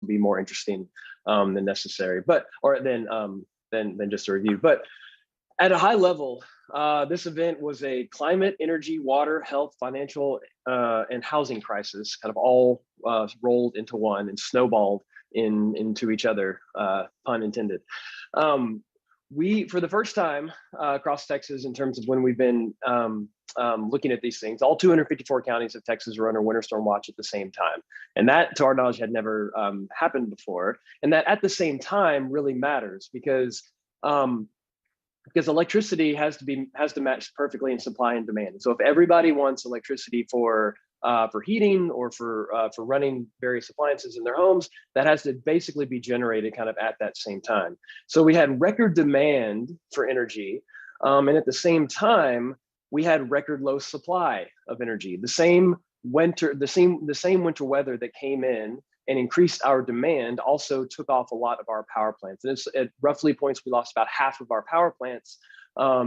be more interesting than necessary, or than just a review. But at a high level, this event was a climate, energy, water, health, financial, and housing crisis, kind of all rolled into one and snowballed into each other, pun intended. We, for the first time across Texas, in terms of when we've been looking at these things, all 254 counties of Texas were under winter storm watch at the same time. And that, to our knowledge, had never happened before. And that at the same time really matters because electricity has to match perfectly in supply and demand. And so if everybody wants electricity for heating or for running various appliances in their homes, that has to basically be generated kind of at that same time. So we had record demand for energy, and at the same time, we had record low supply of energy. The same winter weather that came in and increased our demand also took off a lot of our power plants. And at roughly points, we lost about half of our power plants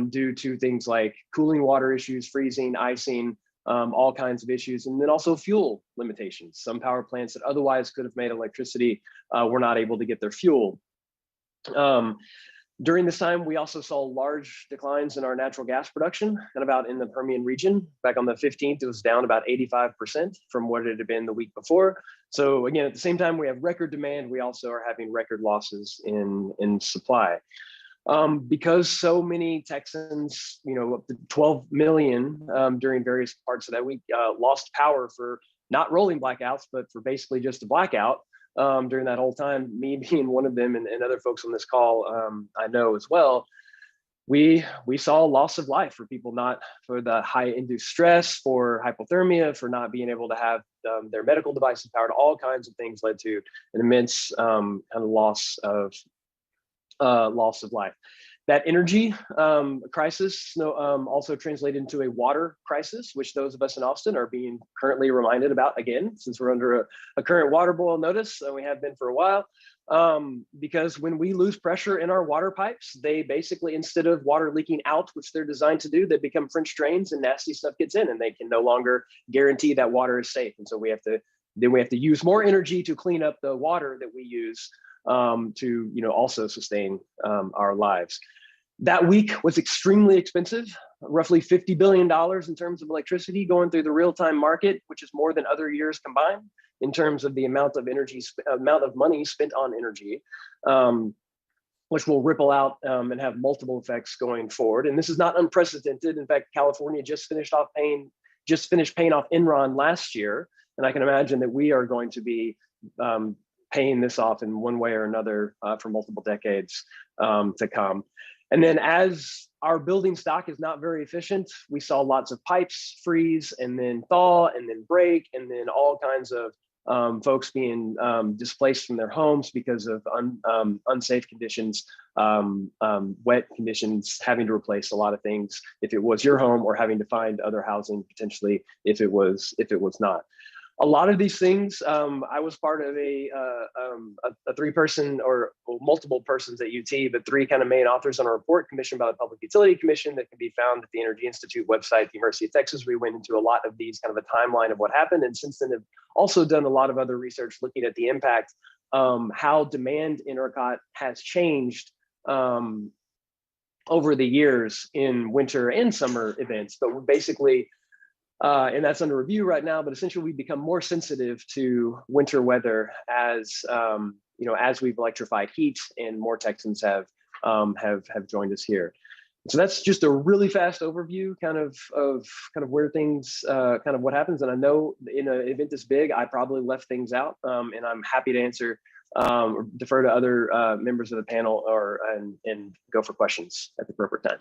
due to things like cooling water issues, freezing, icing, all kinds of issues, and then also fuel limitations. Some power plants that otherwise could have made electricity were not able to get their fuel. During this time, we also saw large declines in our natural gas production, and about in the Permian region. Back on the 15th, it was down about 85% from what it had been the week before. So again, at the same time we have record demand, we also are having record losses in supply. Because so many Texans, up to 12 million during various parts of that week, lost power for not rolling blackouts, but for basically just a blackout. During that whole time, me being one of them, and other folks on this call I know as well, we saw loss of life for people, not for the high induced stress, for hypothermia, for not being able to have their medical devices powered. All kinds of things led to an immense kind of loss of life. That energy crisis also translated into a water crisis, which those of us in Austin are being currently reminded about again, since we're under a current water boil notice, and we have been for a while. Because when we lose pressure in our water pipes, they basically, instead of water leaking out, which they're designed to do, they become French drains and nasty stuff gets in, and they can no longer guarantee that water is safe. And so we have to use more energy to clean up the water that we use to also sustain our lives. That week was extremely expensive, roughly $50 billion in terms of electricity going through the real-time market, which is more than other years combined in terms of the amount of money spent on energy, which will ripple out and have multiple effects going forward. And this is not unprecedented. In fact, California just finished paying off Enron last year, and I can imagine that we are going to be paying this off in one way or another for multiple decades to come. And then as our building stock is not very efficient, we saw lots of pipes freeze and then thaw and then break, and then all kinds of folks being displaced from their homes because of unsafe conditions, wet conditions, having to replace a lot of things if it was your home, or having to find other housing potentially if it was not. A lot of these things, I was part of a 3-person or multiple persons at UT, but 3 kind of main authors on a report commissioned by the Public Utility Commission that can be found at the Energy Institute website at the University of Texas. We went into a lot of these, kind of a timeline of what happened. And since then have also done a lot of other research looking at the impact, how demand in ERCOT has changed over the years in winter and summer events. But we're basically, and that's under review right now, but essentially we become more sensitive to winter weather as as we've electrified heat and more Texans have joined us here. So that's just a really fast overview kind of where things, kind of what happens. And I know in an event this big, I probably left things out, and I'm happy to answer or defer to other members of the panel and go for questions at the appropriate time.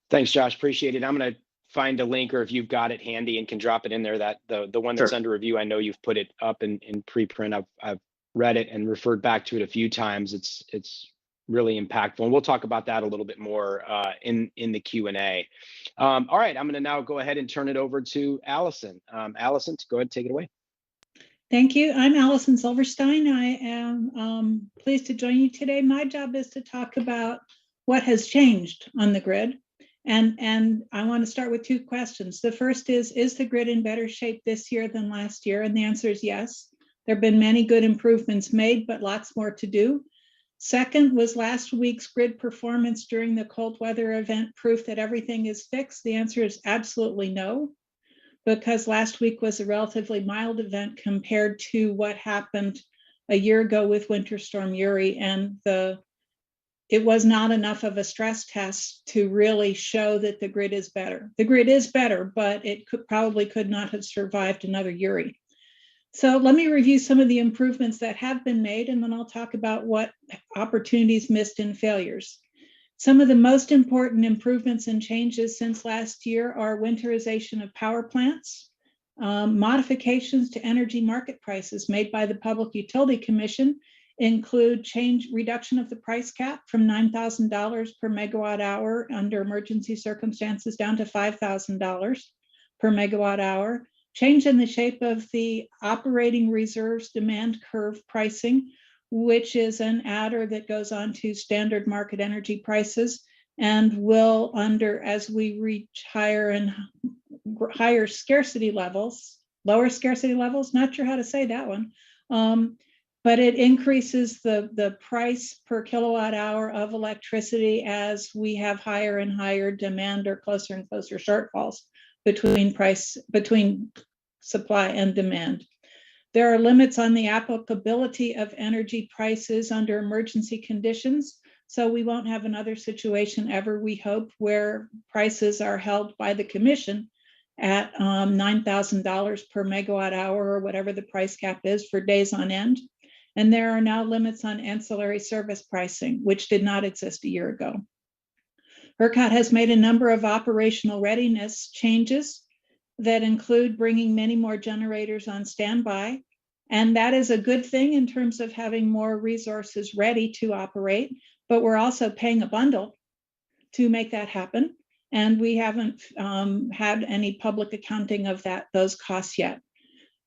Thanks, Josh. Appreciate it. I'm going to find a link, or if you've got it handy and can drop it in there, that the one that's under review, I know you've put it up in preprint. I've read it and referred back to it a few times. It's really impactful, and we'll talk about that a little bit more in the Q&A. All right, I'm going to now go ahead and turn it over to Allison. Allison, go ahead, take it away. Thank you. I'm Allison Silverstein. I am pleased to join you today. My job is to talk about what has changed on the grid. And I want to start with 2 questions. The first is the grid in better shape this year than last year? And the answer is yes. There have been many good improvements made, but lots more to do. Second was last week's grid performance during the cold weather event proof that everything is fixed? The answer is absolutely no, because last week was a relatively mild event compared to what happened a year ago with Winter Storm Uri, and it was not enough of a stress test to really show that the grid is better. The grid is better, but it probably could not have survived another Uri. So let me review some of the improvements that have been made, and then I'll talk about what opportunities missed and failures. Some of the most important improvements and changes since last year are winterization of power plants, modifications to energy market prices made by the Public Utility Commission include reduction of the price cap from $9,000 per megawatt hour under emergency circumstances down to $5,000 per megawatt hour, change in the shape of the operating reserves demand curve pricing, which is an adder that goes on to standard market energy prices and will, as we reach higher scarcity levels, lower scarcity levels, not sure how to say that one, but it increases the price per kilowatt hour of electricity as we have higher and higher demand or closer and closer shortfalls between supply and demand. There are limits on the applicability of energy prices under emergency conditions, so we won't have another situation ever, we hope, where prices are held by the commission at $9,000 per megawatt hour or whatever the price cap is for days on end. And there are now limits on ancillary service pricing, which did not exist a year ago. ERCOT has made a number of operational readiness changes that include bringing many more generators on standby. And that is a good thing in terms of having more resources ready to operate, but we're also paying a bundle to make that happen. And we haven't had any public accounting of those costs yet.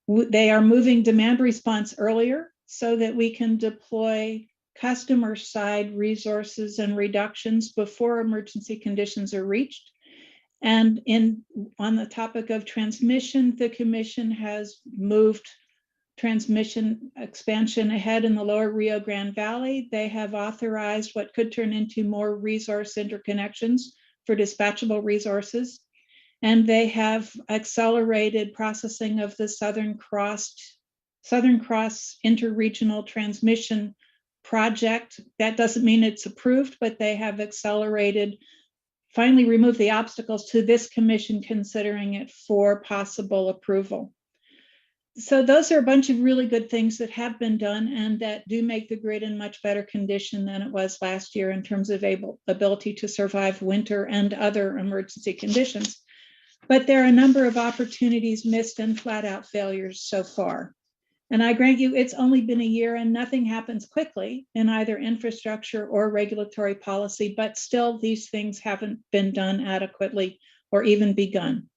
They are moving demand response earlier so that we can deploy customer side resources and reductions before emergency conditions are reached. And on the topic of transmission, the commission has moved transmission expansion ahead in the lower Rio Grande Valley. They have authorized what could turn into more resource interconnections for dispatchable resources. And they have accelerated processing of the Southern Cross interregional transmission project. That doesn't mean it's approved, but they have finally removed the obstacles to this commission considering it for possible approval. So those are a bunch of really good things that have been done and that do make the grid in much better condition than it was last year in terms of ability to survive winter and other emergency conditions. But there are a number of opportunities missed and flat out failures so far. And I grant you, it's only been a year and nothing happens quickly in either infrastructure or regulatory policy, but still these things haven't been done adequately or even begun.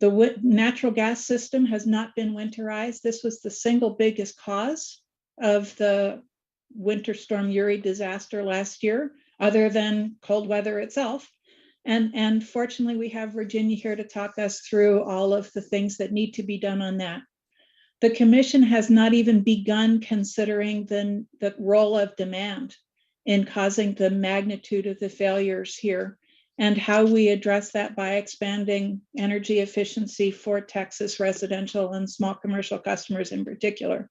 The natural gas system has not been winterized. This was the single biggest cause of the Winter Storm Uri disaster last year, other than cold weather itself. And fortunately, we have Virginia here to talk us through all of the things that need to be done on that. The commission has not even begun considering the role of demand in causing the magnitude of the failures here and how we address that by expanding energy efficiency for Texas residential and small commercial customers in particular.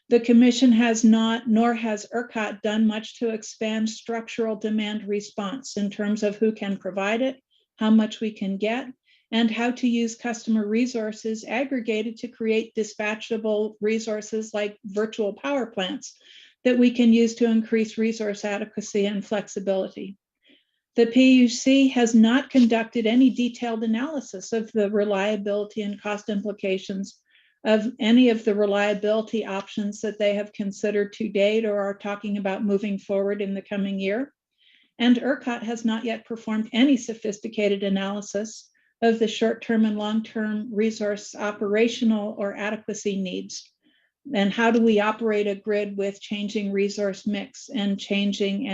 The commission has not, nor has ERCOT, done much to expand structural demand response in terms of who can provide it, how much we can get, and how to use customer resources aggregated to create dispatchable resources like virtual power plants that we can use to increase resource adequacy and flexibility. The PUC has not conducted any detailed analysis of the reliability and cost implications of any of the reliability options that they have considered to date or are talking about moving forward in the coming year. And ERCOT has not yet performed any sophisticated analysis of the short-term and long-term resource operational or adequacy needs. And how do we operate a grid with changing resource mix and changing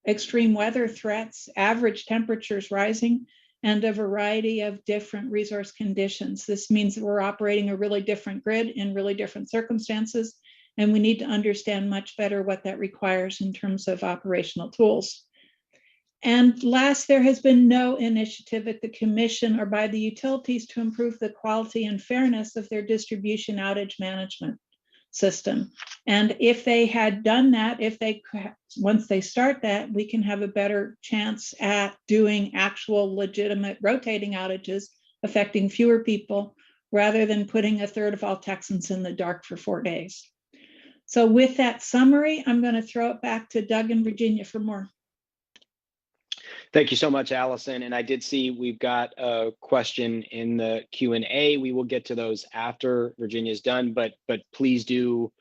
extreme weather threats, average temperatures rising, and a variety of different resource conditions. This means that we're operating a really different grid in really different circumstances, and we need to understand much better what that requires in terms of operational tools. And last, there has been no initiative at the commission or by the utilities to improve the quality and fairness of their distribution outage management system. And if they had done that, once they start that, we can have a better chance at doing actual legitimate rotating outages affecting fewer people, rather than putting a third of all Texans in the dark for 4 days. So with that summary, I'm going to throw it back to Doug and Virginia for more. Thank you so much, Allison. And I did see we've got a question in the Q&A. We will get to those after Virginia's done, but please do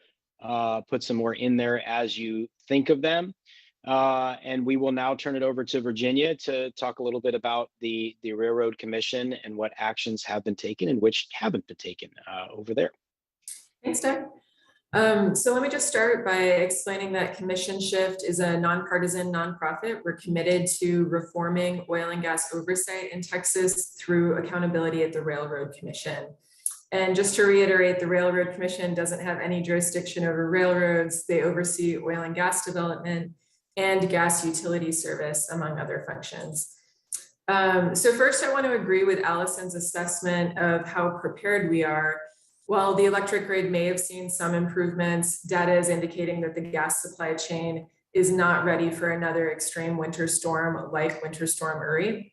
put some more in there as you think of them. And we will now turn it over to Virginia to talk a little bit about the Railroad Commission and what actions have been taken and which haven't been taken over there. Thanks, Doug. So let me just start by explaining that Commission Shift is a nonpartisan nonprofit. We're committed to reforming oil and gas oversight in Texas through accountability at the Railroad Commission. And just to reiterate, the Railroad Commission doesn't have any jurisdiction over railroads. They oversee oil and gas development and gas utility service, among other functions. So first, I want to agree with Allison's assessment of how prepared we are. While the electric grid may have seen some improvements, data is indicating that the gas supply chain is not ready for another extreme winter storm like Winter Storm Uri.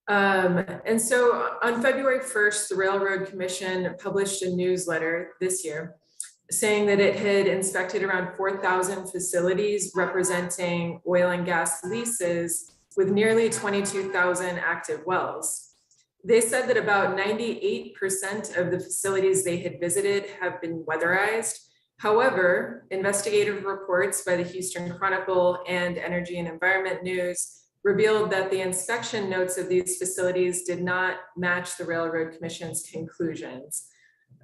And so on February 1st, the Railroad Commission published a newsletter this year saying that it had inspected around 4,000 facilities representing oil and gas leases with nearly 22,000 active wells. They said that about 98% of the facilities they had visited have been weatherized. However, investigative reports by the Houston Chronicle and Energy and Environment News revealed that the inspection notes of these facilities did not match the Railroad Commission's conclusions.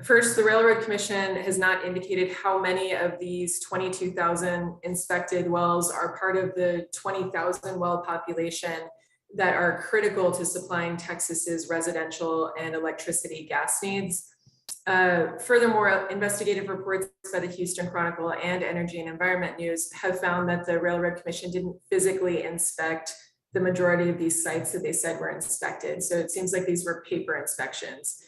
First, the Railroad Commission has not indicated how many of these 22,000 inspected wells are part of the 20,000 well population that are critical to supplying Texas's residential and electricity gas needs. Furthermore, investigative reports by the Houston Chronicle and Energy and Environment News have found that the Railroad Commission didn't physically inspect the majority of these sites that they said were inspected. So it seems like these were paper inspections.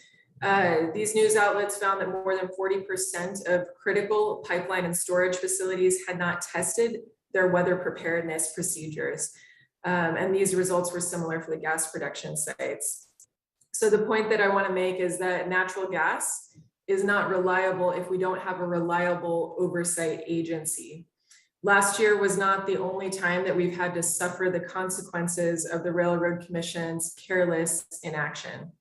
These news outlets found that more than 40% of critical pipeline and storage facilities had not tested their weather preparedness procedures. And these results were similar for the gas production sites. So the point that I want to make is that natural gas is not reliable if we don't have a reliable oversight agency. Last year was not the only time that we've had to suffer the consequences of the Railroad Commission's careless inaction.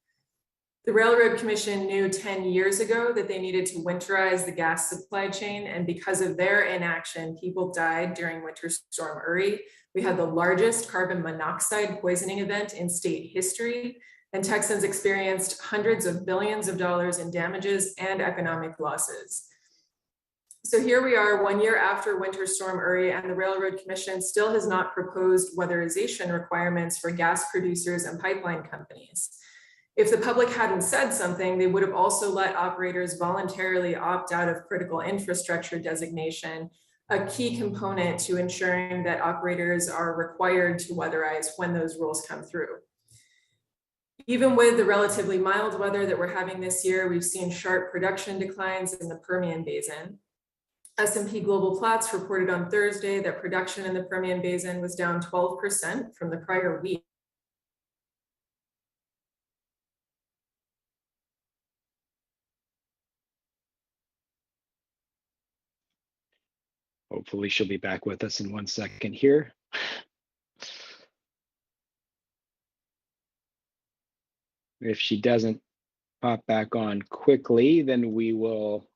The Railroad Commission knew 10 years ago that they needed to winterize the gas supply chain, and because of their inaction, people died during Winter Storm Uri. We had the largest carbon monoxide poisoning event in state history, and Texans experienced hundreds of billions of dollars in damages and economic losses. So here we are 1 year after Winter Storm Uri, and the Railroad Commission still has not proposed weatherization requirements for gas producers and pipeline companies. If the public hadn't said something, they would have also let operators voluntarily opt out of critical infrastructure designation, a key component to ensuring that operators are required to weatherize when those rules come through. Even with the relatively mild weather that we're having this year, we've seen sharp production declines in the Permian Basin. S&P Global Platts reported on Thursday that production in the Permian Basin was down 12% from the prior week. Hopefully she'll be back with us in 1 second here. If she doesn't pop back on quickly, then we will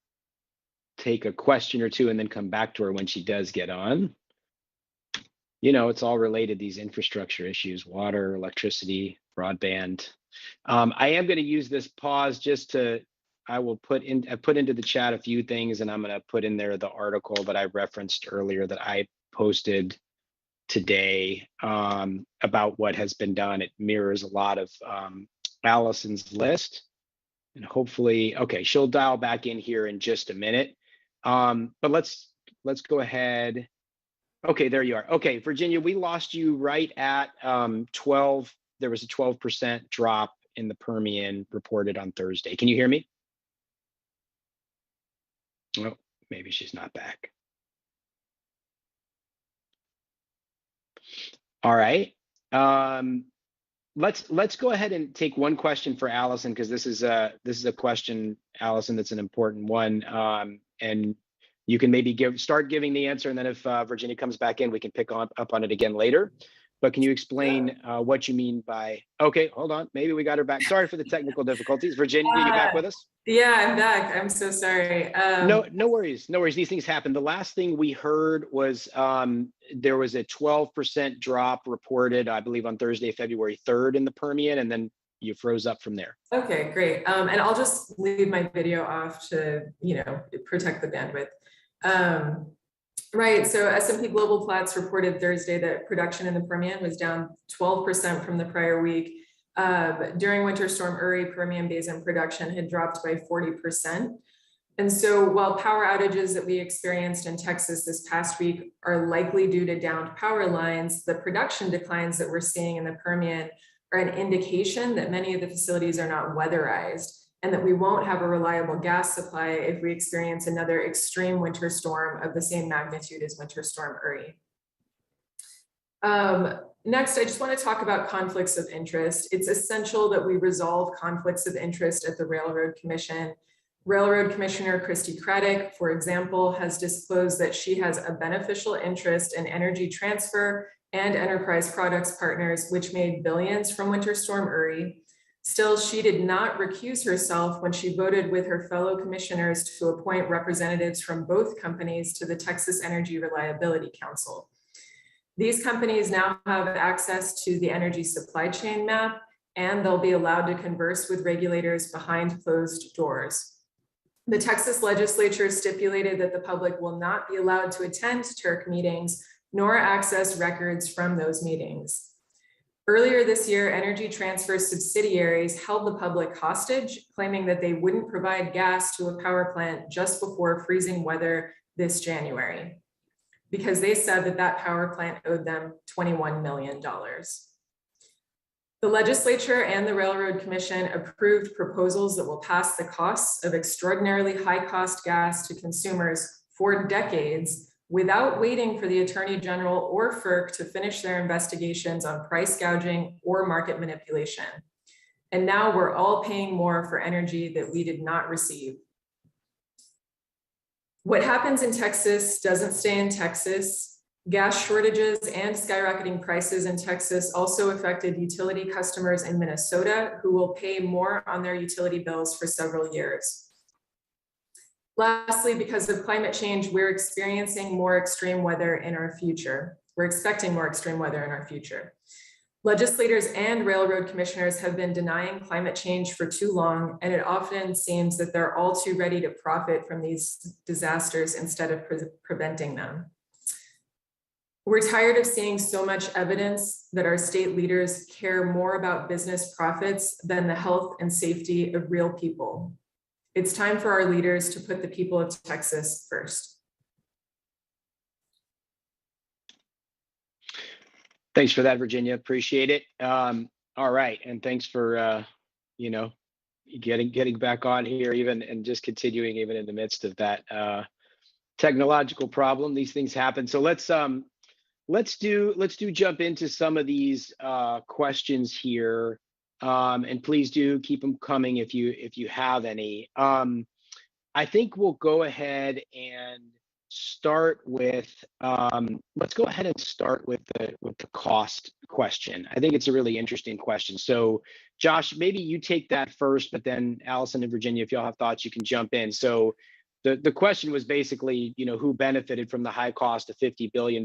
take a question or two and then come back to her when she does get on. You know, it's all related, these infrastructure issues, water, electricity, broadband. I am going to use this pause just to, I put into the chat a few things, and I'm going to put in there the article that I referenced earlier that I posted today about what has been done. It mirrors a lot of Allison's list, and hopefully, okay, she'll dial back in here in just a minute. But let's go ahead. Okay, there you are. Okay, Virginia, we lost you right at 12. There was a 12% drop in the Permian reported on Thursday. Can you hear me? Oh, maybe she's not back. All right. Let's go ahead and take one question for Allison, because this is a question, Allison, that's an important one. And you can maybe start giving the answer, and then if Virginia comes back in, we can pick up on it again later. But can you explain what you mean by, okay, hold on, maybe we got her back. Sorry for the technical difficulties. Virginia, you back with us? Yeah, I'm back. I'm so sorry. No worries. No worries. These things happen. The last thing we heard was there was a 12% drop reported, I believe, on Thursday, February 3rd in the Permian, and then you froze up from there. Okay, great. And I'll just leave my video off to, protect the bandwidth. Right, so S&P Global Platts reported Thursday that production in the Permian was down 12% from the prior week. During Winter Storm Uri, Permian Basin production had dropped by 40%. And so while power outages that we experienced in Texas this past week are likely due to downed power lines, the production declines that we're seeing in the Permian are an indication that many of the facilities are not weatherized, and that we won't have a reliable gas supply if we experience another extreme winter storm of the same magnitude as Winter Storm Uri. Next, I just want to talk about conflicts of interest. It's essential that we resolve conflicts of interest at the Railroad Commission. Railroad Commissioner Christy Craddock, for example, has disclosed that she has a beneficial interest in Energy Transfer and Enterprise Products Partners, which made billions from Winter Storm Uri. Still, she did not recuse herself when she voted with her fellow commissioners to appoint representatives from both companies to the Texas Energy Reliability Council. These companies now have access to the energy supply chain map, and they'll be allowed to converse with regulators behind closed doors. The Texas legislature stipulated that the public will not be allowed to attend TERC meetings nor access records from those meetings. Earlier this year, Energy Transfer subsidiaries held the public hostage, claiming that they wouldn't provide gas to a power plant just before freezing weather this January, because they said that that power plant owed them $21 million. The legislature and the Railroad Commission approved proposals that will pass the costs of extraordinarily high-cost gas to consumers for decades, without waiting for the Attorney General or FERC to finish their investigations on price gouging or market manipulation. And now we're all paying more for energy that we did not receive. What happens in Texas doesn't stay in Texas. Gas shortages and skyrocketing prices in Texas also affected utility customers in Minnesota, who will pay more on their utility bills for several years. Lastly, because of climate change, we're experiencing more extreme weather in our future. We're expecting more extreme weather in our future. Legislators and railroad commissioners have been denying climate change for too long, and it often seems that they're all too ready to profit from these disasters instead of preventing them. We're tired of seeing so much evidence that our state leaders care more about business profits than the health and safety of real people. It's time for our leaders to put the people of Texas first. Thanks for that, Virginia. Appreciate it. All right, and thanks for getting back on here, even and just continuing even in the midst of that technological problem. These things happen. So let's jump into some of these questions here. And please do keep them coming if you have any. I think we'll go ahead and start with let's go ahead and start with the cost question. I think it's a really interesting question. So Josh, maybe you take that first, but then Allison and Virginia, if y'all have thoughts, you can jump in. So the question was basically, who benefited from the high cost of $50 billion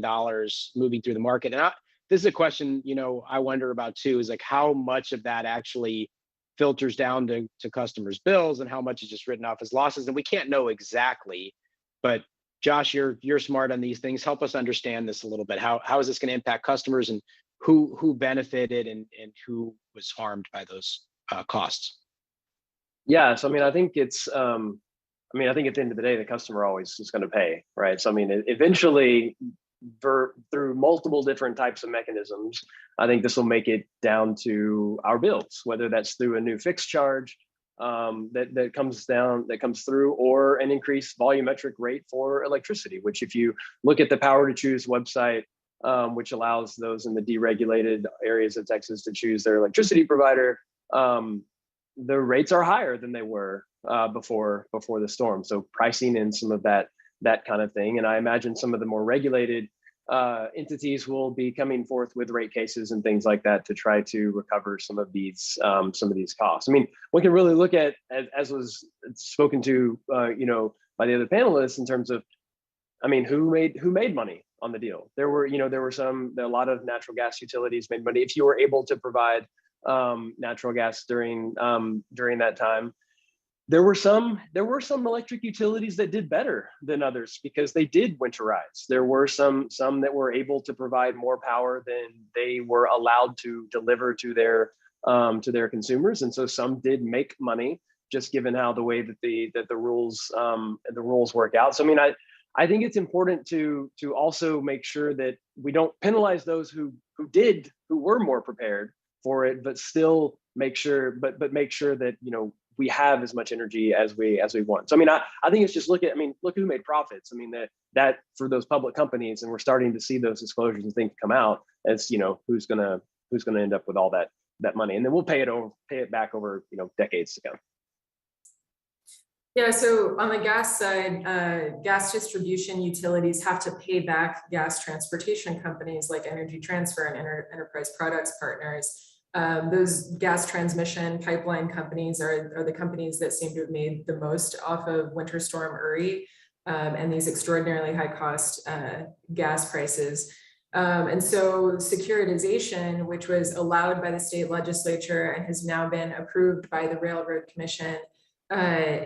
moving through the market? And this is a question, I wonder about too, is like how much of that actually filters down to customers' bills and how much is just written off as losses. And we can't know exactly, but Josh, you're smart on these things. Help us understand this a little bit. How is this going to impact customers, and who benefited and who was harmed by those costs? Yeah, so I mean, I think it's I think at the end of the day, the customer always is going to pay, right? So I mean, eventually, through multiple different types of mechanisms, I think this will make it down to our bills, whether that's through a new fixed charge that comes through, or an increased volumetric rate for electricity. Which, if you look at the Power to Choose website, which allows those in the deregulated areas of Texas to choose their electricity provider, the rates are higher than they were before the storm. So pricing in some of that kind of thing. And I imagine some of the more regulated entities will be coming forth with rate cases and things like that to try to recover some of these costs. I mean, we can really look at, as was spoken to, by the other panelists, in terms of, I mean, who made money on the deal. There were a lot of natural gas utilities made money if you were able to provide natural gas during that time. There were some electric utilities that did better than others because they did winterize. There were some that were able to provide more power than they were allowed to deliver to their consumers, and so some did make money, just given how the way that the rules work out. So I mean, I think it's important to also make sure that we don't penalize those who were more prepared for it, but still make sure that we have as much energy as we want. So I mean, I think it's just look who made profits. I mean, that for those public companies, and we're starting to see those disclosures and things come out as who's gonna end up with all that money, and then we'll pay it back over decades to come. Yeah, so on the gas side, gas distribution utilities have to pay back gas transportation companies like Energy Transfer and Enterprise Products Partners. Those gas transmission pipeline companies are the companies that seem to have made the most off of Winter Storm Uri and these extraordinarily high cost gas prices. And so securitization, which was allowed by the state legislature and has now been approved by the Railroad Commission,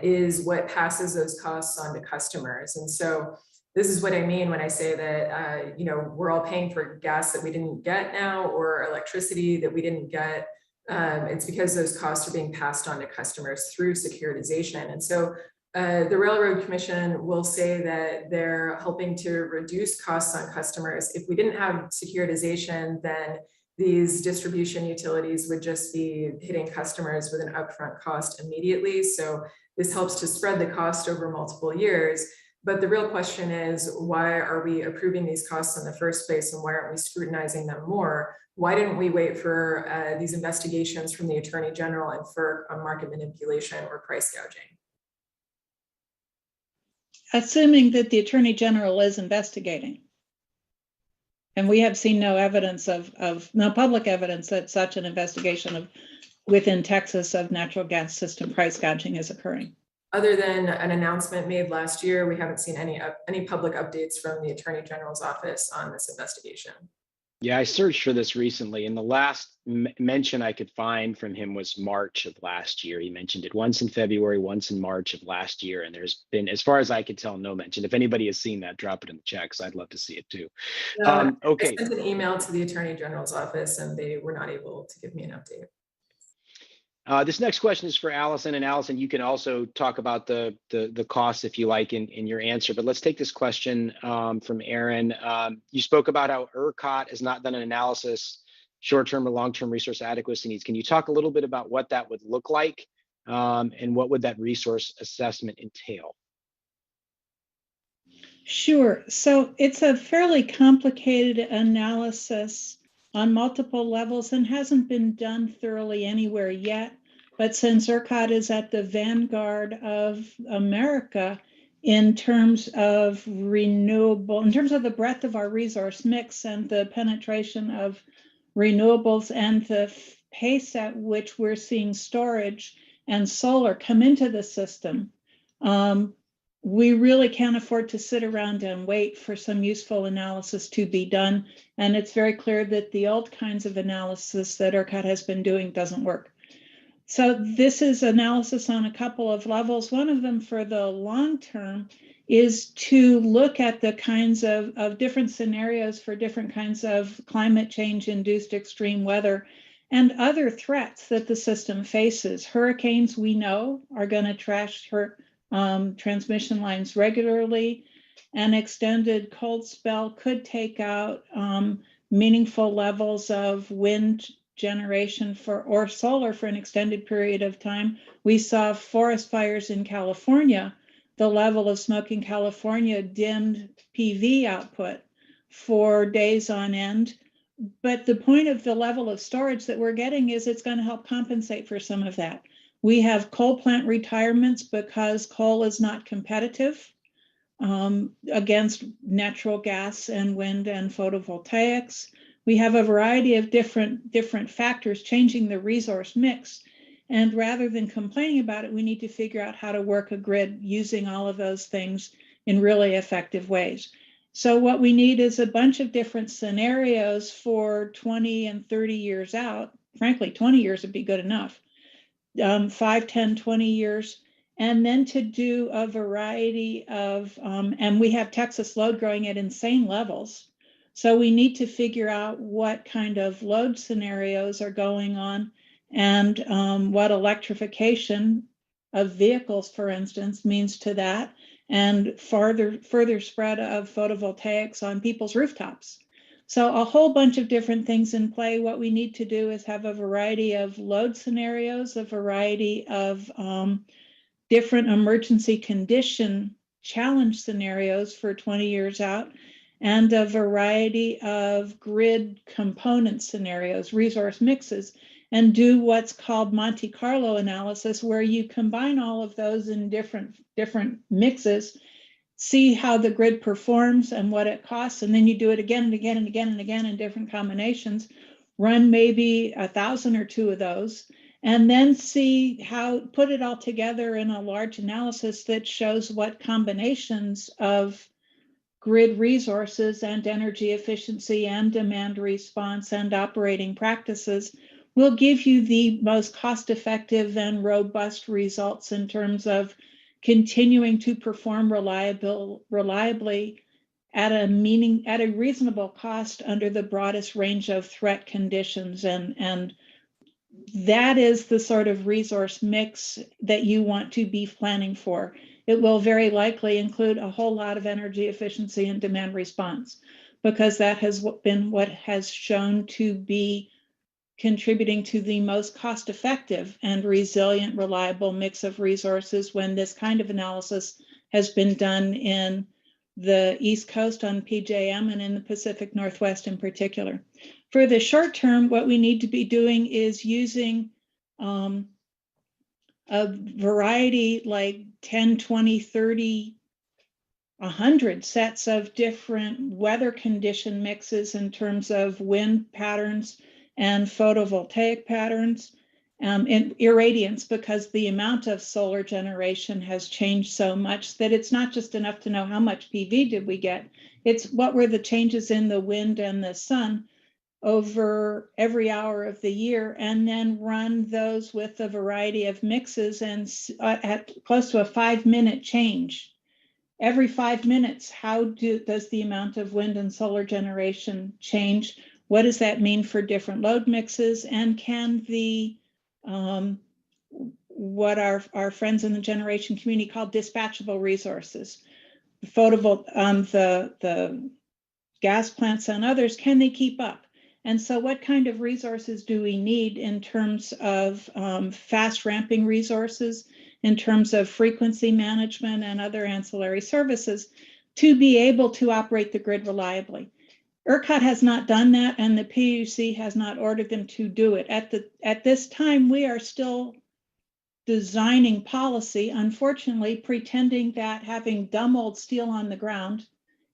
is what passes those costs on to customers. And so this is what I mean when I say that, we're all paying for gas that we didn't get now, or electricity that we didn't get. It's because those costs are being passed on to customers through securitization. And so the Railroad Commission will say that they're helping to reduce costs on customers. If we didn't have securitization, then these distribution utilities would just be hitting customers with an upfront cost immediately. So this helps to spread the cost over multiple years. But the real question is, why are we approving these costs in the first place, and why aren't we scrutinizing them more? Why didn't we wait for these investigations from the Attorney General and FERC on market manipulation or price gouging? Assuming that the Attorney General is investigating. And we have seen no evidence no public evidence that such an investigation within Texas of natural gas system price gouging is occurring. Other than an announcement made last year, we haven't seen any public updates from the Attorney General's office on this investigation. Yeah, I searched for this recently, and the last mention I could find from him was March of last year. He mentioned it once in February, once in March of last year, and there's been, as far as I could tell, no mention. If anybody has seen that, drop it in the chat, because I'd love to see it too. Okay. I sent an email to the Attorney General's office, and they were not able to give me an update. This next question is for Allison, and Allison, you can also talk about the costs if you like in your answer, but let's take this question from Aaron. You spoke about how ERCOT has not done an analysis, short-term or long-term resource adequacy needs. Can you talk a little bit about what that would look like, and what would that resource assessment entail? Sure. So it's a fairly complicated analysis on multiple levels and hasn't been done thoroughly anywhere yet. But since ERCOT is at the vanguard of America in terms of the breadth of our resource mix and the penetration of renewables and the pace at which we're seeing storage and solar come into the system, we really can't afford to sit around and wait for some useful analysis to be done. And it's very clear that the old kinds of analysis that ERCOT has been doing doesn't work. So this is analysis on a couple of levels. One of them for the long term is to look at the kinds of different scenarios for different kinds of climate change induced extreme weather and other threats that the system faces. Hurricanes, we know, are going to trash transmission lines regularly. An extended cold spell could take out meaningful levels of wind generation or solar for an extended period of time. We saw forest fires in California. The level of smoke in California dimmed PV output for days on end. But the point of the level of storage that we're getting is it's going to help compensate for some of that. We have coal plant retirements because coal is not competitive against natural gas and wind and photovoltaics. We have a variety of different factors changing the resource mix. And rather than complaining about it, we need to figure out how to work a grid using all of those things in really effective ways. So what we need is a bunch of different scenarios for 20 and 30 years out. Frankly, 20 years would be good enough. 5, 10, 20 years. And then to do a variety of, and we have Texas load growing at insane levels. So we need to figure out what kind of load scenarios are going on and what electrification of vehicles, for instance, means to that, and further spread of photovoltaics on people's rooftops. So a whole bunch of different things in play. What we need to do is have a variety of load scenarios, a variety of different emergency condition challenge scenarios for 20 years out, and a variety of grid component scenarios, resource mixes, and do what's called Monte Carlo analysis, where you combine all of those in different mixes, see how the grid performs and what it costs, and then you do it again and again and again and again in different combinations, run maybe 1,000 or 2 of those, and then see how, put it all together in a large analysis that shows what combinations of grid resources and energy efficiency and demand response and operating practices will give you the most cost-effective and robust results in terms of continuing to perform reliably at a reasonable cost under the broadest range of threat conditions. And that is the sort of resource mix that you want to be planning for. It will very likely include a whole lot of energy efficiency and demand response, because that has been what has shown to be contributing to the most cost-effective and resilient, reliable mix of resources when this kind of analysis has been done in the East Coast on PJM and in the Pacific Northwest in particular. For the short term, what we need to be doing is using a variety, like 10, 20, 30, 100 sets of different weather condition mixes in terms of wind patterns and photovoltaic patterns and irradiance, because the amount of solar generation has changed so much that it's not just enough to know how much PV did we get. It's what were the changes in the wind and the sun over every hour of the year, and then run those with a variety of mixes, and at close to a 5-minute change. Every 5 minutes, how does the amount of wind and solar generation change? What does that mean for different load mixes? And can the what our friends in the generation community call dispatchable resources, the gas plants and others, can they keep up? And so what kind of resources do we need in terms of fast ramping resources, in terms of frequency management and other ancillary services to be able to operate the grid reliably? ERCOT has not done that, and the PUC has not ordered them to do it. At this time, we are still designing policy, unfortunately, pretending that having dumb old steel on the ground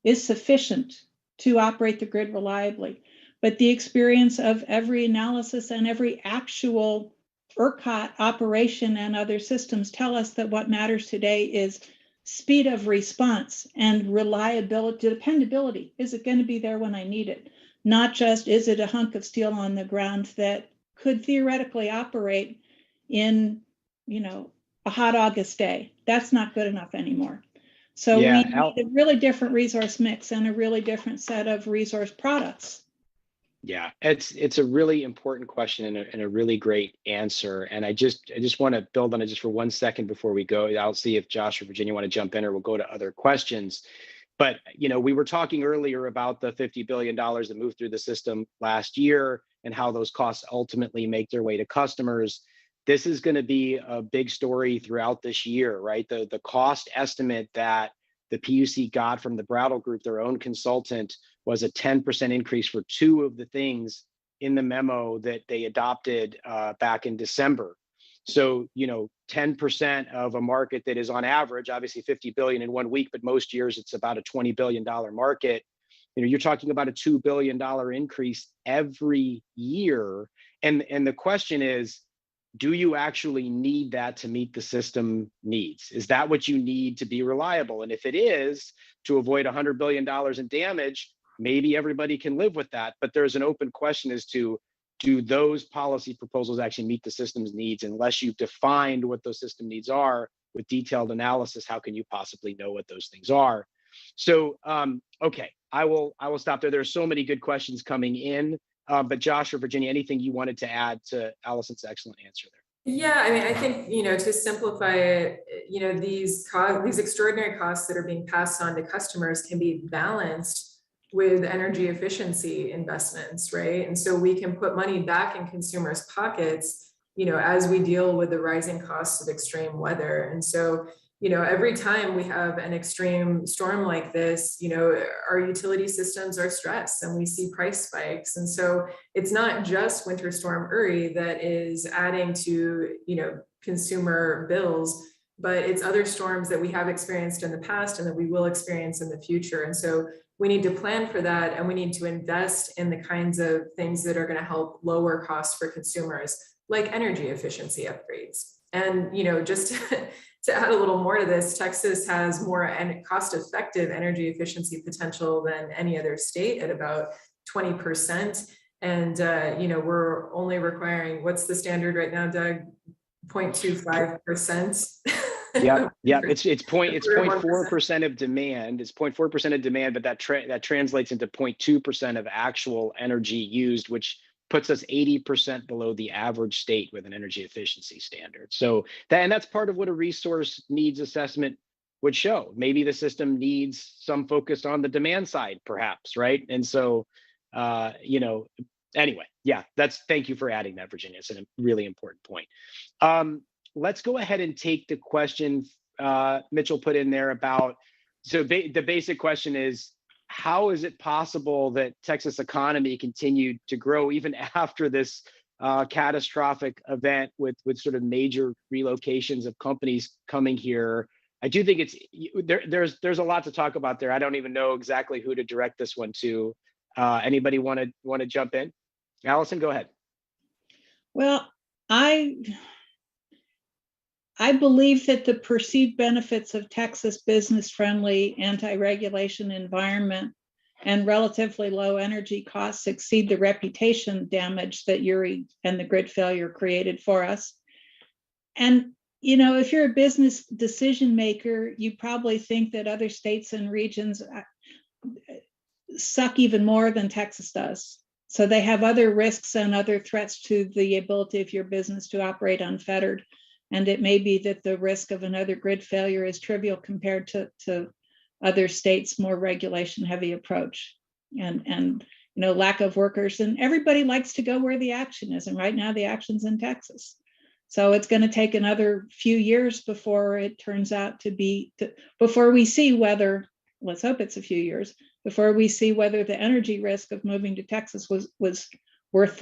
is sufficient to operate the grid reliably. But the experience of every analysis and every actual ERCOT operation and other systems tell us that what matters today is speed of response and reliability, dependability. Is it going to be there when I need it? Not just, is it a hunk of steel on the ground that could theoretically operate in, a hot August day? That's not good enough anymore. So we Yeah, need a really different resource mix and a really different set of resource products. yeah, it's a really important question and a really great answer. And I just want to build on it just for 1 second before we go. I'll see if Josh or Virginia want to jump in, or we'll go to other questions. But we were talking earlier about the $50 billion that moved through the system last year and how those costs ultimately make their way to customers. This is going to be a big story throughout this year, right? The cost estimate that the PUC got from the Brattle Group, their own consultant, was a 10% increase for two of the things in the memo that they adopted back in December. So, 10% of a market that is on average, obviously 50 billion in 1 week, but most years it's about a $20 billion market. You're talking about a $2 billion increase every year. And the question is, do you actually need that to meet the system needs? Is that what you need to be reliable? And if it is, to avoid $100 billion in damage, maybe everybody can live with that. But there's an open question as to, do those policy proposals actually meet the system's needs? Unless you've defined what those system needs are with detailed analysis, how can you possibly know what those things are? So, okay, I will stop there. There are so many good questions coming in. But Josh or Virginia, anything you wanted to add to Allison's excellent answer there? Yeah, I mean, I think, to simplify it, these extraordinary costs that are being passed on to customers can be balanced with energy efficiency investments, right? And so we can put money back in consumers' pockets, as we deal with the rising costs of extreme weather. And so, every time we have an extreme storm like this, our utility systems are stressed and we see price spikes. And so it's not just Winter Storm Uri that is adding to, consumer bills, but it's other storms that we have experienced in the past and that we will experience in the future. And so we need to plan for that, and we need to invest in the kinds of things that are going to help lower costs for consumers, like energy efficiency upgrades. And, just to add a little more to this, Texas has more cost-effective energy efficiency potential than any other state at about 20%. And, we're only requiring, what's the standard right now, Doug? 0.25%. Yeah. It's 0.4% of demand. It's 0.4% of demand, but that translates into 0.2% of actual energy used, which puts us 80% below the average state with an energy efficiency standard. So that's part of what a resource needs assessment would show. Maybe the system needs some focus on the demand side, perhaps, right? And so, anyway, yeah, thank you for adding that, Virginia. It's a really important point. Let's go ahead and take the question Mitchell put in there about, so the basic question is, how is it possible that Texas economy continued to grow even after this catastrophic event with sort of major relocations of companies coming here? I do think there's a lot to talk about there. I don't even know exactly who to direct this one to. Anybody want to jump in? Allison, go ahead. Well, I believe that the perceived benefits of Texas business-friendly, anti-regulation environment and relatively low energy costs exceed the reputation damage that Uri and the grid failure created for us. And, if you're a business decision maker, you probably think that other states and regions suck even more than Texas does. So they have other risks and other threats to the ability of your business to operate unfettered. And it may be that the risk of another grid failure is trivial compared to other states' more regulation-heavy approach, and lack of workers. And everybody likes to go where the action is. And right now, the action's in Texas. So it's going to take another few years before it turns out to be, before we see whether, let's hope it's a few years, before we see whether the energy risk of moving to Texas was worth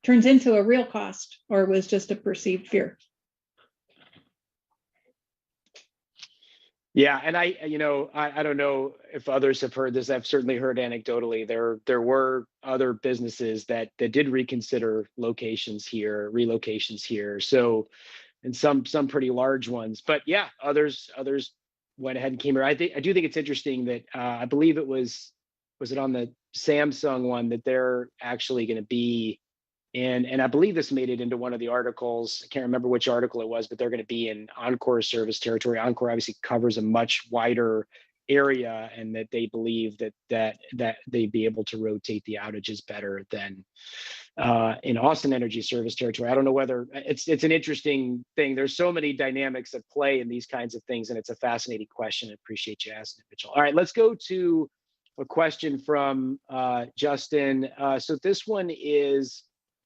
turns into a real cost or was just a perceived fear. Yeah, and I don't know if others have heard this. I've certainly heard anecdotally there were other businesses that did reconsider relocations here. So, and some pretty large ones, but yeah, others went ahead and came here. I do think it's interesting that I believe it was it on the Samsung one that they're actually going to be And I believe this made it into one of the articles. I can't remember which article it was, but they're going to be in Encore service territory. Encore obviously covers a much wider area, and that they believe that they'd be able to rotate the outages better than in Austin Energy service territory. I don't know whether it's an interesting thing. There's so many dynamics at play in these kinds of things, and it's a fascinating question. I appreciate you asking it, Mitchell. All right, let's go to a question from Justin. So this one is,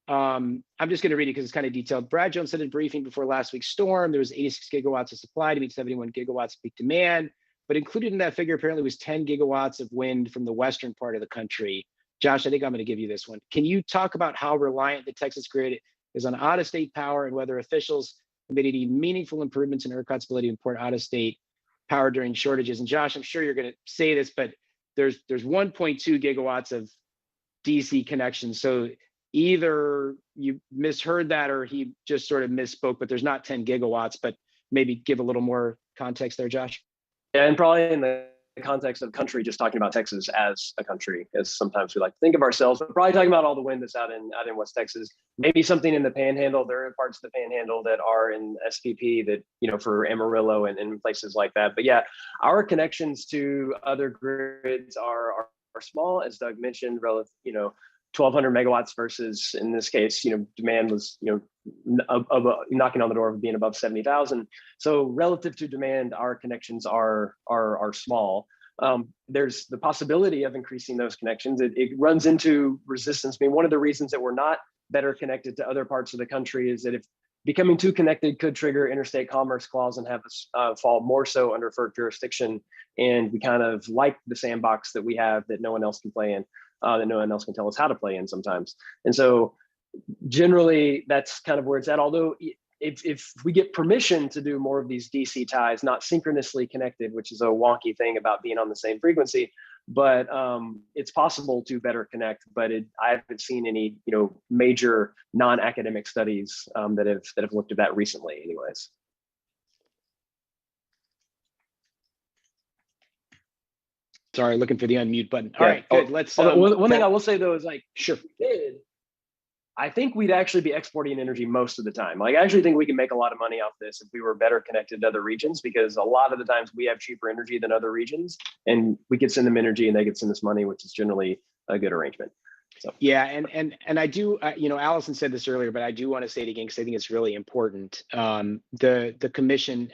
I'm just going to read it because it's kind of detailed. Brad Jones said in briefing before last week's storm, there was 86 gigawatts of supply to meet 71 gigawatts of peak demand, but included in that figure apparently was 10 gigawatts of wind from the western part of the country. Josh, I think I'm going to give you this one. Can you talk about how reliant the Texas grid is on out-of-state power, and whether officials have made any meaningful improvements in ERCOT's ability to import out-of-state power during shortages? And Josh, I'm sure you're going to say this, but there's 1.2 gigawatts of DC connections. So either you misheard that or he just sort of misspoke, but there's not 10 gigawatts, but maybe give a little more context there, Josh. Yeah, and probably in the context of country, just talking about Texas as a country, as sometimes we like to think of ourselves, but probably talking about all the wind that's out in West Texas, maybe something in the Panhandle. There are parts of the Panhandle that are in SPP that, you know, for Amarillo and places like that. But yeah, our connections to other grids are small, as Doug mentioned, relative, you know, 1,200 megawatts versus, in this case, you know, demand was, you know, knocking on the door of being above 70,000. So relative to demand, our connections are small. There's the possibility of increasing those connections. It runs into resistance. I mean, one of the reasons that we're not better connected to other parts of the country is that if becoming too connected could trigger interstate commerce clause and have us fall more so under FERC jurisdiction. And we kind of like the sandbox that we have that no one else can play in. That no one else can tell us how to play in sometimes. And so generally that's kind of where it's at. Although if we get permission to do more of these DC ties, not synchronously connected, which is a wonky thing about being on the same frequency, but it's possible to better connect, but I haven't seen any, you know, major non-academic studies that have looked at that recently anyways. Sorry, looking for the unmute button. All right, good. Let's. One thing I will say though is, like, sure, I think we'd actually be exporting energy most of the time. Like, I actually think we can make a lot of money off this if we were better connected to other regions, because a lot of the times we have cheaper energy than other regions, and we could send them energy and they could send us money, which is generally a good arrangement. So yeah, and I do, you know, Allison said this earlier, but I do want to say it again because I think it's really important. The commission,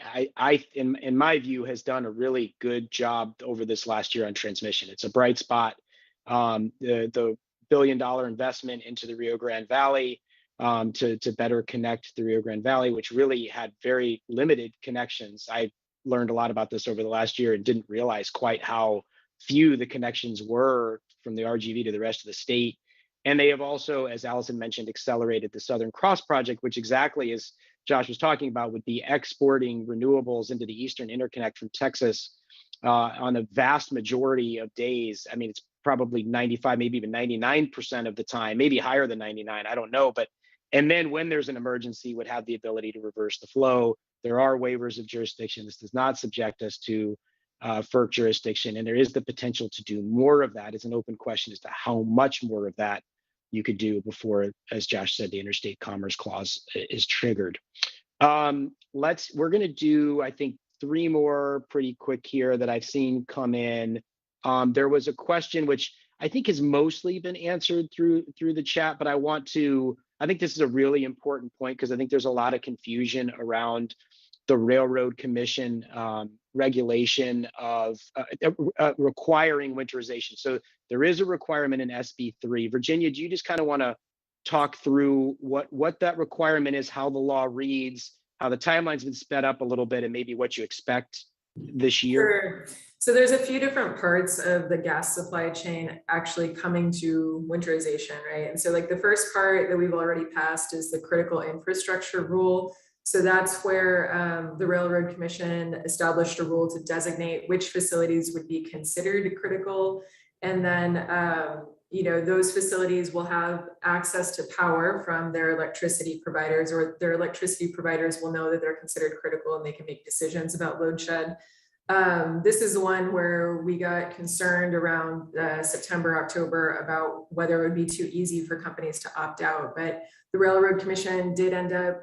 in my view, has done a really good job over this last year on transmission. It's a bright spot. The $1 billion investment into the Rio Grande Valley to better connect the Rio Grande Valley, which really had very limited connections. I learned a lot about this over the last year and didn't realize quite how few the connections were from the RGV to the rest of the state. And they have also, as Allison mentioned, accelerated the Southern Cross project, which exactly as Josh was talking about, would be exporting renewables into the Eastern Interconnect from Texas on a vast majority of days. I mean, it's probably 95, maybe even 99% of the time, maybe higher than 99, I don't know. But, and then when there's an emergency, would have the ability to reverse the flow. There are waivers of jurisdiction. This does not subject us to FERC jurisdiction, and there is the potential to do more of that. It's an open question as to how much more of that you could do before, as Josh said, the interstate commerce clause is triggered. We're going to do, I think, 3 more pretty quick here that I've seen come in. There was a question which I think has mostly been answered through the chat, but I think this is a really important point because I think there's a lot of confusion around the Railroad Commission regulation of requiring winterization. So there is a requirement in SB 3. Virginia, do you just kind of want to talk through what that requirement is, how the law reads, how the timeline's been sped up a little bit, and maybe what you expect this year? Sure. So there's a few different parts of the gas supply chain actually coming to winterization, right? And so like the first part that we've already passed is the critical infrastructure rule. So that's where the Railroad Commission established a rule to designate which facilities would be considered critical. And then, you know, those facilities will have access to power from their electricity providers, or their electricity providers will know that they're considered critical and they can make decisions about load shed. This is the one where we got concerned around September, October about whether it would be too easy for companies to opt out. But the Railroad Commission did end up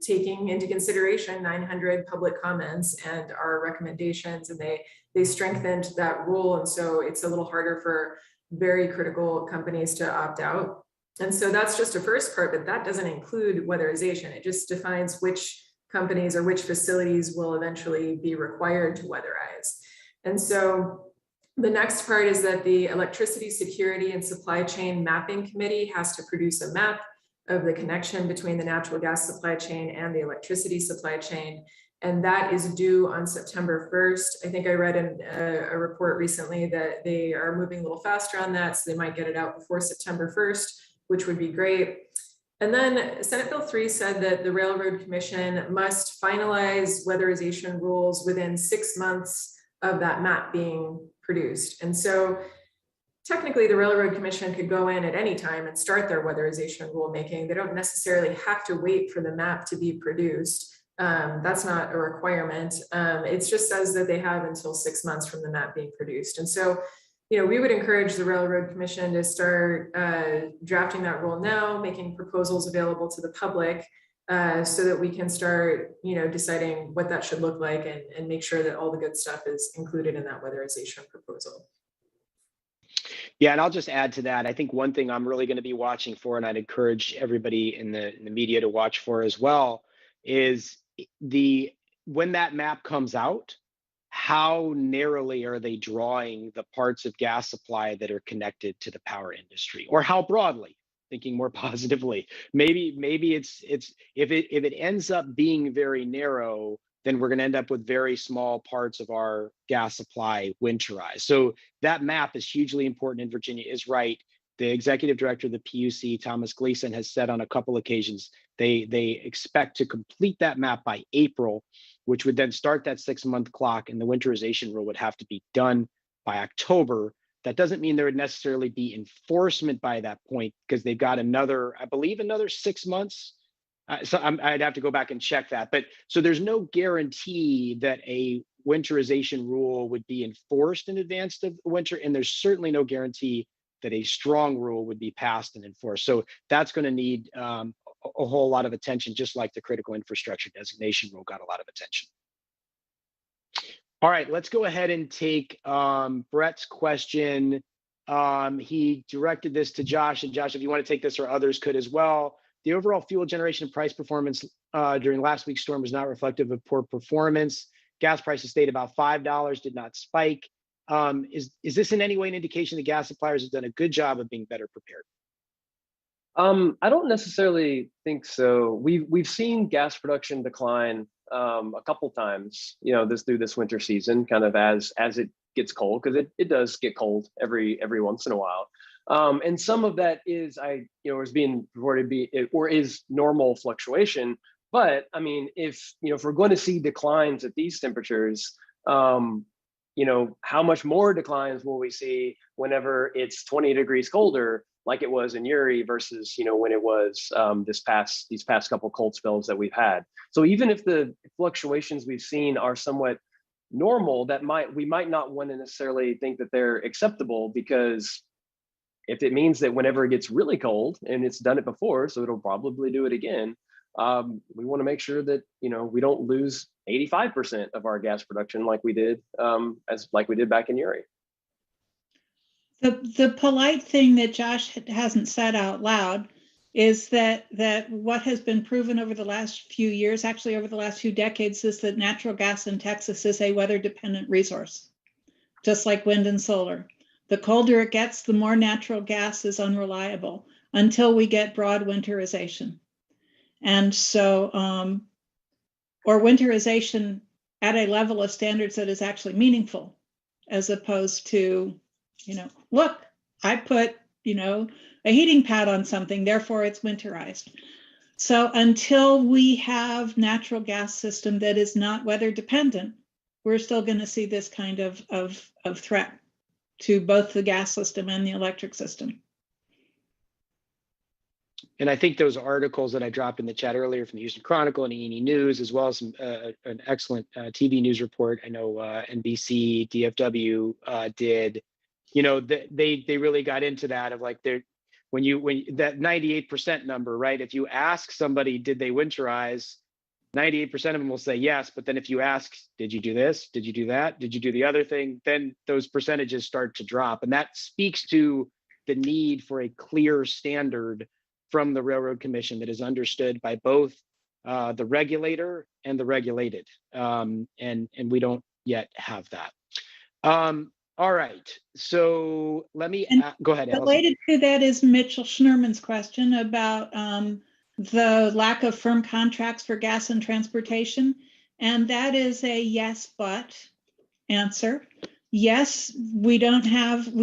taking into consideration 900 public comments and our recommendations, and they strengthened that rule. And so it's a little harder for very critical companies to opt out. And so that's just a first part, but that doesn't include weatherization. It just defines which companies or which facilities will eventually be required to weatherize. And so the next part is that the Electricity Security and Supply Chain Mapping Committee has to produce a map of the connection between the natural gas supply chain and the electricity supply chain. And that is due on September 1st. I think I read in a report recently that they are moving a little faster on that, so they might get it out before September 1st, which would be great. And then Senate Bill 3 said that the Railroad Commission must finalize weatherization rules within 6 months of that map being produced. And so technically the Railroad Commission could go in at any time and start their weatherization rulemaking. They don't necessarily have to wait for the map to be produced. That's not a requirement. It just says that they have until 6 months from the map being produced. And so, we would encourage the Railroad Commission to start drafting that rule now, making proposals available to the public so that we can start, deciding what that should look like and make sure that all the good stuff is included in that weatherization proposal. Yeah, and I'll just add to that. I think one thing I'm really going to be watching for, and I'd encourage everybody in the media to watch for as well, is when that map comes out, how narrowly are they drawing the parts of gas supply that are connected to the power industry, or how broadly? Thinking more positively, maybe it's if it ends up being very narrow, then we're going to end up with very small parts of our gas supply winterized. So that map is hugely important, and Virginia is right. The executive director of the PUC, Thomas Gleason, has said on a couple occasions they expect to complete that map by April, which would then start that 6-month clock, and the winterization rule would have to be done by October. That doesn't mean there would necessarily be enforcement by that point, because they've got I believe another 6 months. I'd have to go back and check that. But so there's no guarantee that a winterization rule would be enforced in advance of winter, and there's certainly no guarantee that a strong rule would be passed and enforced. So that's going to need a whole lot of attention, just like the critical infrastructure designation rule got a lot of attention. All right, let's go ahead and take Brett's question. He directed this to Josh, and Josh, if you want to take this, or others could as well. The overall fuel generation price performance during last week's storm was not reflective of poor performance. Gas prices stayed about $5, did not spike. Is this in any way an indication that gas suppliers have done a good job of being better prepared? I don't necessarily think so. We've seen gas production decline a couple times, through this winter season, kind of as it gets cold, because it does get cold every once in a while. And some of that is is being reported to be or is normal fluctuation. But I mean, if we're going to see declines at these temperatures, how much more declines will we see whenever it's 20 degrees colder, like it was in Uri, versus when it was these past couple cold spells that we've had. So even if the fluctuations we've seen are somewhat normal, we might not want to necessarily think that they're acceptable, because if it means that whenever it gets really cold, and it's done it before, so it'll probably do it again, we want to make sure that we don't lose 85% of our gas production like we did back in Uri. The polite thing that Josh hasn't said out loud is that what has been proven over the last few years, actually over the last few decades, is that natural gas in Texas is a weather-dependent resource, just like wind and solar. The colder it gets, the more natural gas is unreliable until we get broad winterization. And so, or winterization at a level of standards that is actually meaningful, as opposed to, look, I put, a heating pad on something, therefore it's winterized. So until we have natural gas system that is not weather dependent, we're still going to see this kind of threat to both the gas system and the electric system. I think those articles that I dropped in the chat earlier from the Houston Chronicle and E&E News, as well as some, an excellent TV news report, I know NBC, DFW did, you know, they really got into that of like, when that 98% number, right? If you ask somebody, did they winterize, 98% of them will say yes. But then if you ask, did you do this? Did you do that? Did you do the other thing? Then those percentages start to drop. And that speaks to the need for a clear standard from the Railroad Commission that is understood by both the regulator and the regulated. And we don't yet have that. All right, so let me go ahead, Allison. Related to that is Mitchell Schnurman's question about the lack of firm contracts for gas and transportation. And that is a yes, but answer. Yes, we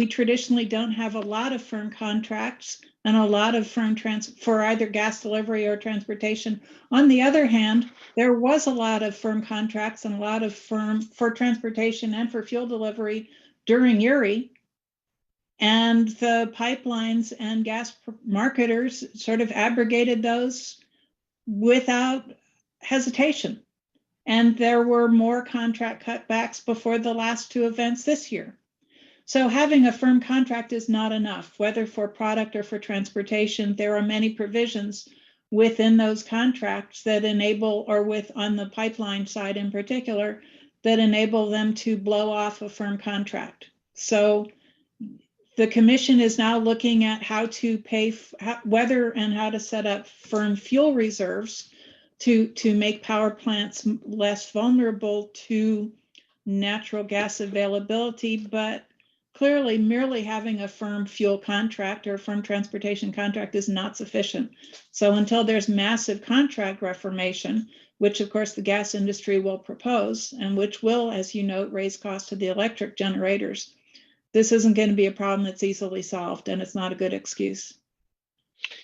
traditionally don't have a lot of firm contracts and a lot of firm for either gas delivery or transportation. On the other hand, there was a lot of firm contracts and a lot of firm for transportation and for fuel delivery during Uri. And the pipelines and gas marketers sort of abrogated those without hesitation. And there were more contract cutbacks before the last two events this year. So having a firm contract is not enough, whether for product or for transportation. There are many provisions within those contracts that enable, or on the pipeline side in particular, that enable them to blow off a firm contract. So the commission is now looking at how to pay, whether and how to set up firm fuel reserves to make power plants less vulnerable to natural gas availability. But clearly, merely having a firm fuel contract or a firm transportation contract is not sufficient. So until there's massive contract reformation, which of course the gas industry will propose, and which will, as you note, raise costs to the electric generators, this isn't going to be a problem that's easily solved, and it's not a good excuse.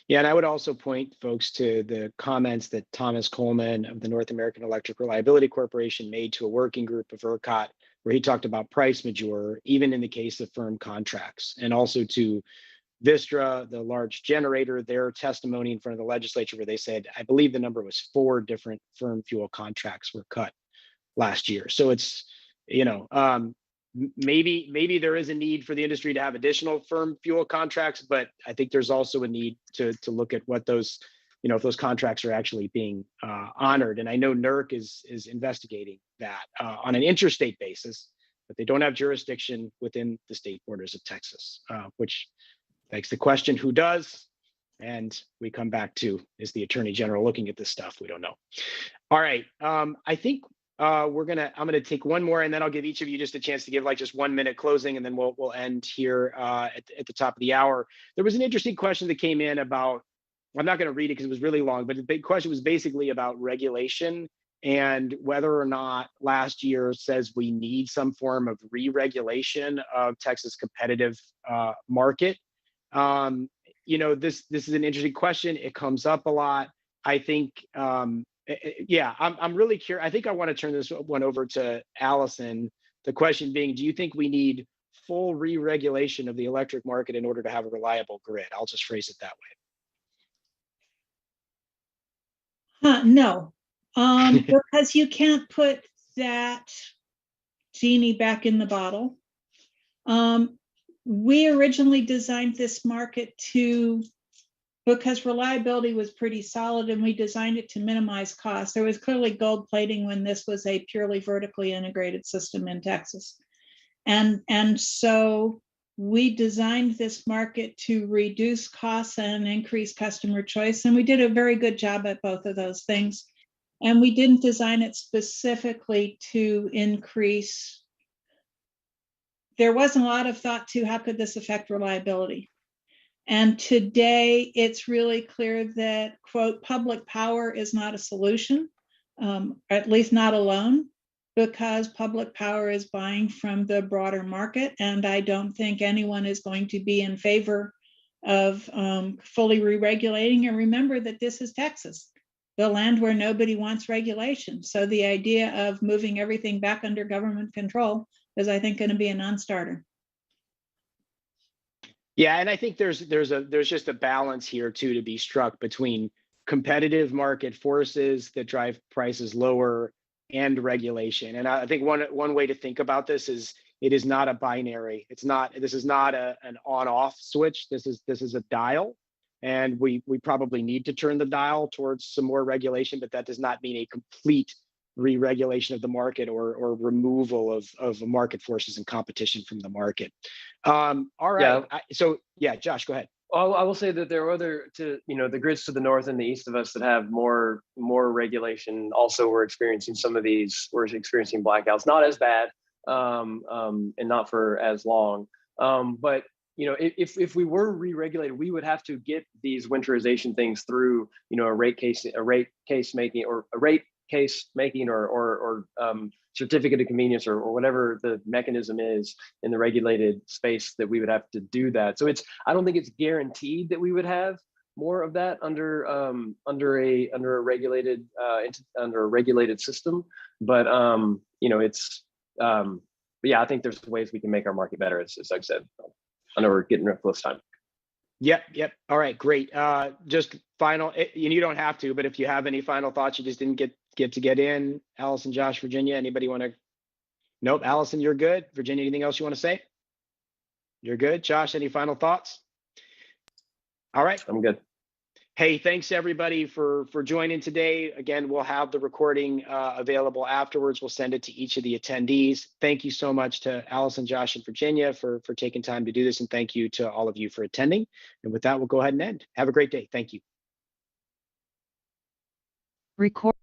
Yeah, and I would also point folks to the comments that Thomas Coleman of the North American Electric Reliability Corporation made to a working group of ERCOT, where he talked about price majeure, even in the case of firm contracts, and also to Vistra, the large generator, their testimony in front of the legislature, where they said, I believe the number was 4 different firm fuel contracts were cut last year. So it's, you know, maybe there is a need for the industry to have additional firm fuel contracts, but I think there's also a need to look at what those, you know, if those contracts are actually being honored. And I know NERC is investigating that on an interstate basis, but they don't have jurisdiction within the state borders of Texas, which begs the question, who does? And we come back to, is the Attorney General looking at this stuff? We don't know. All right, I think I'm gonna take one more, and then I'll give each of you just a chance to give like just 1 minute closing, and then we'll end here at the top of the hour. There was an interesting question that came in about, I'm not going to read it because it was really long, but the big question was basically about regulation and whether or not last year says we need some form of re-regulation of Texas competitive market. You know, this is an interesting question. It comes up a lot. I think, yeah, I'm really curious. I think I want to turn this one over to Allison. The question being, do you think we need full re-regulation of the electric market in order to have a reliable grid? I'll just phrase it that way. No, because you can't put that genie back in the bottle. We originally designed this market because reliability was pretty solid, and we designed it to minimize costs. There was clearly gold plating when this was a purely vertically integrated system in Texas. And so we designed this market to reduce costs and increase customer choice. And we did a very good job at both of those things. And we didn't design it specifically to increase. There wasn't a lot of thought to how could this affect reliability. And today it's really clear that, quote, public power is not a solution, at least not alone, because public power is buying from the broader market. And I don't think anyone is going to be in favor of fully re-regulating. And remember that this is Texas, the land where nobody wants regulation. So the idea of moving everything back under government control is, I think, going to be a non-starter. Yeah, and I think there's just a balance here too to be struck between competitive market forces that drive prices lower and regulation. And I think one way to think about this is it is not a binary. This is not an on-off switch. This is a dial. And we probably need to turn the dial towards some more regulation, but that does not mean a complete re-regulation of the market or removal of market forces and competition from the market. All right. Yeah. Josh, go ahead. I will say that there are the grids to the north and the east of us that have more regulation. Also, we're experiencing blackouts, not as bad, and not for as long. But if we were re-regulated, we would have to get these winterization things through, a rate case making or certificate of convenience or whatever the mechanism is in the regulated space that we would have to do that. So I don't think it's guaranteed that we would have more of that under a regulated system. But yeah, I think there's ways we can make our market better, as Doug said. I know we're getting real close time. Yep. All right, great. Just final, and you don't have to, but if you have any final thoughts, you just didn't get in. Allison, Josh, Virginia, anybody want to? Nope. Allison, you're good. Virginia, anything else you want to say? You're good. Josh, any final thoughts? All right. I'm good. Hey, thanks everybody for joining today. Again, we'll have the recording available afterwards. We'll send it to each of the attendees. Thank you so much to Allison, Josh, and Virginia for taking time to do this. And thank you to all of you for attending. And with that, we'll go ahead and end. Have a great day. Thank you. Record.